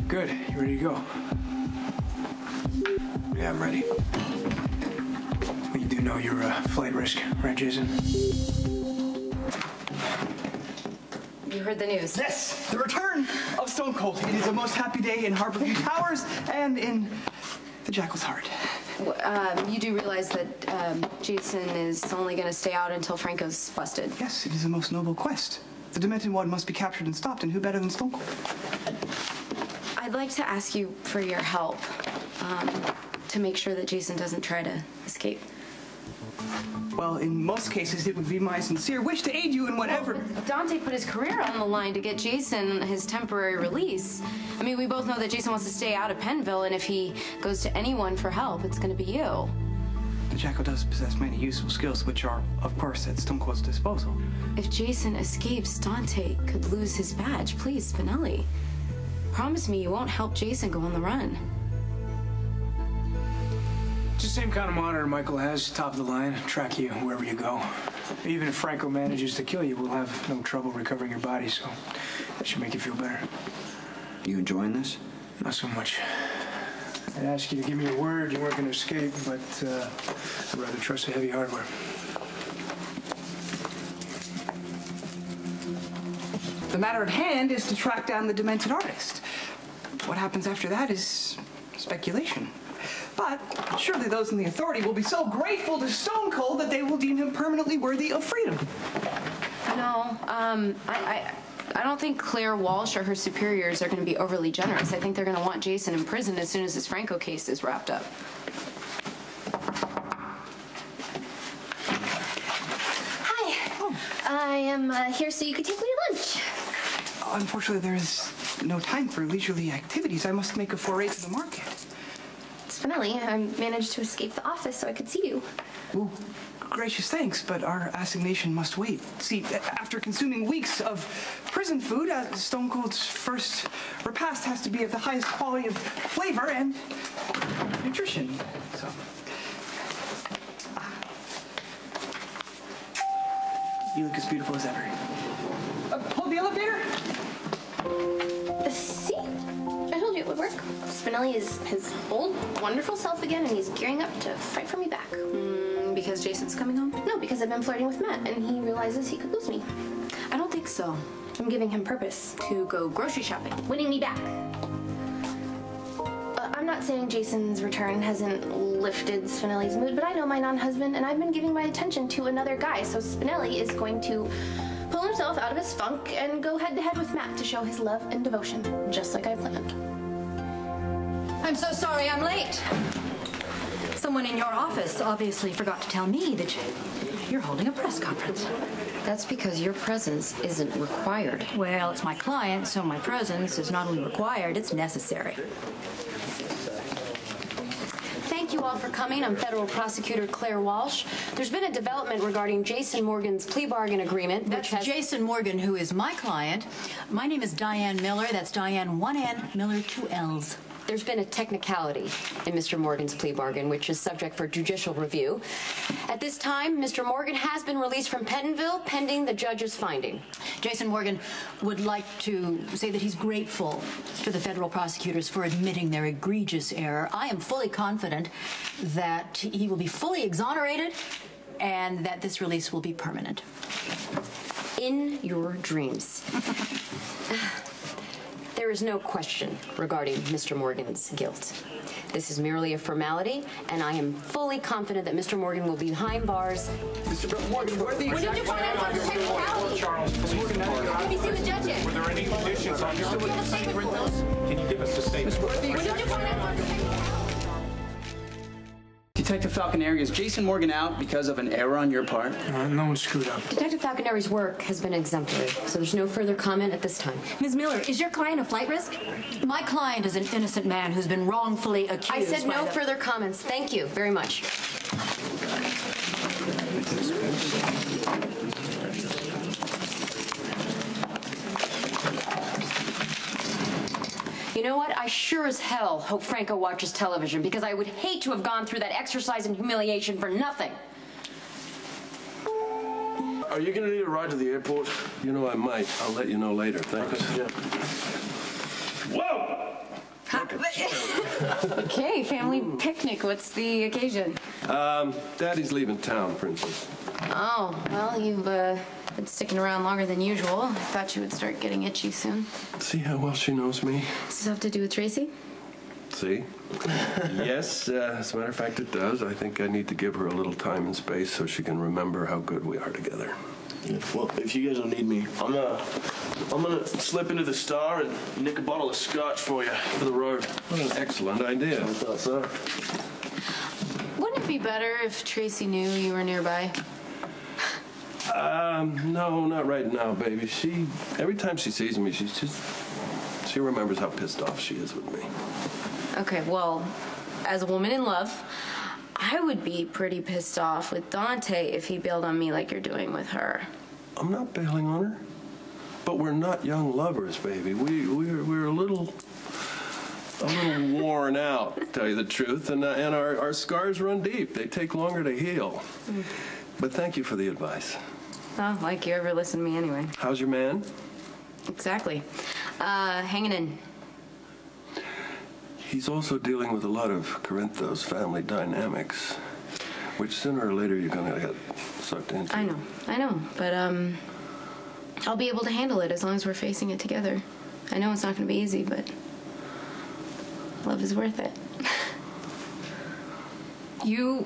Good. You ready to go? Yeah, I'm ready. Well, you do know you're a flight risk, right, Jason? You heard the news. Yes, the return of Stone Cold. It is a most happy day in Harborview Towers and in the Jackal's heart. You do realize that Jason is only going to stay out until Franco's busted. Yes, it is a most noble quest. The Demented One must be captured and stopped, and who better than Stone Cold? I'd like to ask you for your help to make sure that Jason doesn't try to escape. Well, in most cases, it would be my sincere wish to aid you in whatever... Dante put his career on the line to get Jason his temporary release. I mean, we both know that Jason wants to stay out of Pennville, and if he goes to anyone for help, it's going to be you. The Jackal does possess many useful skills, which are, of course, at Stone Cold's disposal. If Jason escapes, Dante could lose his badge. Please, Spinelli. Promise me you won't help Jason go on the run. It's the same kind of monitor Michael has, top of the line, track you wherever you go. Even if Franco manages to kill you, we'll have no trouble recovering your body, so that should make you feel better. You enjoying this? Not so much. I asked you to give me a word you weren't going to escape, but I'd rather trust the heavy hardware. The matter at hand is to track down the demented artist. What happens after that is speculation. But surely those in the authority will be so grateful to Stone Cold that they will deem him permanently worthy of freedom. No, I don't think Claire Walsh or her superiors are going to be overly generous. I think they're going to want Jason in prison as soon as this Franco case is wrapped up. Hi. Oh. I am here so you could take me to lunch. Unfortunately, there is no time for leisurely activities. I must make a foray to the market. Spinelli, I managed to escape the office so I could see you. Ooh, gracious thanks, but our assignation must wait. See, after consuming weeks of prison food, Stone Cold's first repast has to be of the highest quality of flavor and nutrition. So, you look as beautiful as ever. Hold the elevator. See? I told you it would work. Spinelli is his old, wonderful self again, and he's gearing up to fight for me back. Because Jason's coming home? No, because I've been flirting with Matt, and he realizes he could lose me. I don't think so. I'm giving him purpose. To go grocery shopping. Winning me back. I'm not saying Jason's return hasn't lifted Spinelli's mood, but I know my non-husband, and I've been giving my attention to another guy, so Spinelli is going to pull himself out of his funk and go head-to-head with Matt to show his love and devotion, just like I planned. I'm so sorry I'm late. Someone in your office obviously forgot to tell me that you're holding a press conference. That's because your presence isn't required. Well, it's my client, so my presence is not only required, it's necessary. Thank you all for coming. I'm Federal Prosecutor Claire Walsh. There's been a development regarding Jason Morgan's plea bargain agreement, That's Jason Morgan, who is my client. My name is Diane Miller. That's Diane, 1 N, Miller, 2 L's. There's been a technicality in Mr. Morgan's plea bargain, which is subject for judicial review. At this time, Mr. Morgan has been released from Pennville pending the judge's finding. Jason Morgan would like to say that he's grateful to the federal prosecutors for admitting their egregious error. I am fully confident that he will be fully exonerated and that this release will be permanent. In your dreams. There is no question regarding Mr. Morgan's guilt. This is merely a formality, and I am fully confident that Mr. Morgan will be behind bars. Mr. Morgan, what are the When did you find out about the technicality? Have you seen the judge yet? Were there any conditions on your secret? Can you give us a statement? When did you find out about the technicality? Detective Falconeri, is Jason Morgan out because of an error on your part? No one screwed up. Detective Falconeri's work has been exemplary, so there's no further comment at this time. Ms. Miller, is your client a flight risk? My client is an innocent man who's been wrongfully accused. I said no further comments. Thank you very much. You know what? I sure as hell hope Franco watches television, because I would hate to have gone through that exercise in humiliation for nothing. Are you going to need a ride to the airport? You know I might. I'll let you know later. Thanks. Okay, yeah. Whoa! Okay, family picnic. What's the occasion? Daddy's leaving town, Princess. Oh, well, you've been sticking around longer than usual. I thought you would start getting itchy soon. See how well she knows me? Does this have to do with Tracy? See? Yes, as a matter of fact, it does. I think I need to give her a little time and space so she can remember how good we are together. Yeah, well, if you guys don't need me, I'm gonna slip into the Star and nick a bottle of scotch for you for the road. What an excellent idea. I thought so. Wouldn't it be better if Tracy knew you were nearby? No, not right now, baby. Every time she sees me, she remembers how pissed off she is with me. Okay, well, as a woman in love, I would be pretty pissed off with Dante if he bailed on me like you're doing with her. I'm not bailing on her, but we're not young lovers, baby. We're a little worn out, to tell you the truth, and our scars run deep. They take longer to heal. But thank you for the advice. Oh, like you ever listen to me anyway. How's your man? Exactly. Hanging in. He's also dealing with a lot of Corinthos family dynamics, which sooner or later you're gonna get sucked into. I know, but I'll be able to handle it as long as we're facing it together. I know it's not gonna be easy, but love is worth it. You